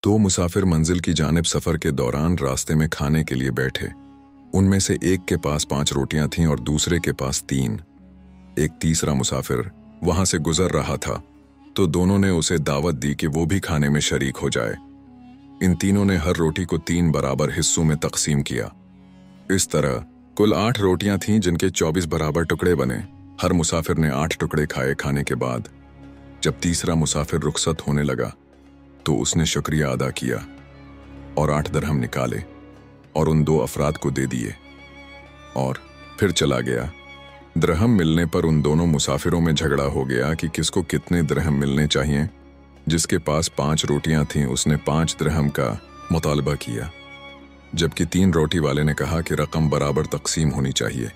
दो मुसाफिर मंजिल की जानिब सफर के दौरान रास्ते में खाने के लिए बैठे। उनमें से एक के पास 5 रोटियां थीं और दूसरे के पास 3। एक तीसरा मुसाफिर वहां से गुजर रहा था तो दोनों ने उसे दावत दी कि वो भी खाने में शरीक हो जाए। इन तीनों ने हर रोटी को 3 बराबर हिस्सों में तकसीम किया। इस तरह कुल 8 रोटियां थीं जिनके 24 बराबर टुकड़े बने। हर मुसाफिर ने 8 टुकड़े खाए। खाने के बाद जब तीसरा मुसाफिर रुखसत होने लगा तो उसने शुक्रिया अदा किया और 8 दरहम निकाले और उन 2 अफराद को दे दिए और फिर चला गया। दरहम मिलने पर उन दोनों मुसाफिरों में झगड़ा हो गया कि किसको कितने दरहम मिलने चाहिए। जिसके पास 5 रोटियां थीं उसने 5 दरहम का मुतालबा किया, जबकि 3 रोटी वाले ने कहा कि रकम बराबर तकसीम होनी चाहिए।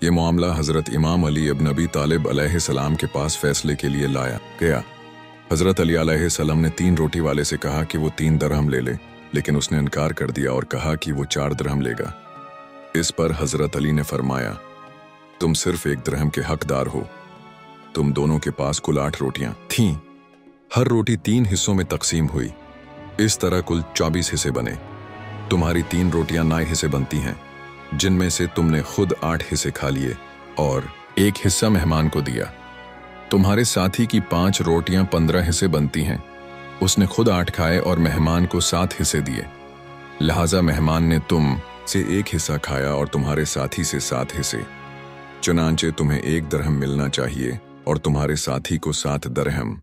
ये मामला हज़रत इमाम अली इब्न अबी तालिब अलैहिस्सलाम के पास फैसले के लिए लाया गया। हज़रत अली अलैहिस्सलाम ने 3 रोटी वाले से कहा कि वो 3 दरहम ले ले, लेकिन उसने इनकार कर दिया और कहा कि वो 4 दरहम लेगा। इस पर हज़रत अली ने फरमाया, तुम सिर्फ 1 दरहम के हकदार हो। तुम दोनों के पास कुल 8 रोटियां थीं। हर रोटी 3 हिस्सों में तकसीम हुई। इस तरह कुल 24 हिस्से बने। तुम्हारी 3 रोटियां 9 हिस्से बनती हैं, जिनमें से तुमने खुद 8 हिस्से खा लिए और 1 हिस्सा मेहमान को दिया। तुम्हारे साथी की 5 रोटियां 15 हिस्से बनती हैं। उसने खुद 8 खाए और मेहमान को 7 हिस्से दिए। लिहाजा मेहमान ने तुम से 1 हिस्सा खाया और तुम्हारे साथी से 7 हिस्से। चुनांचे तुम्हें 1 दरहम मिलना चाहिए और तुम्हारे साथी को 7 दरहम।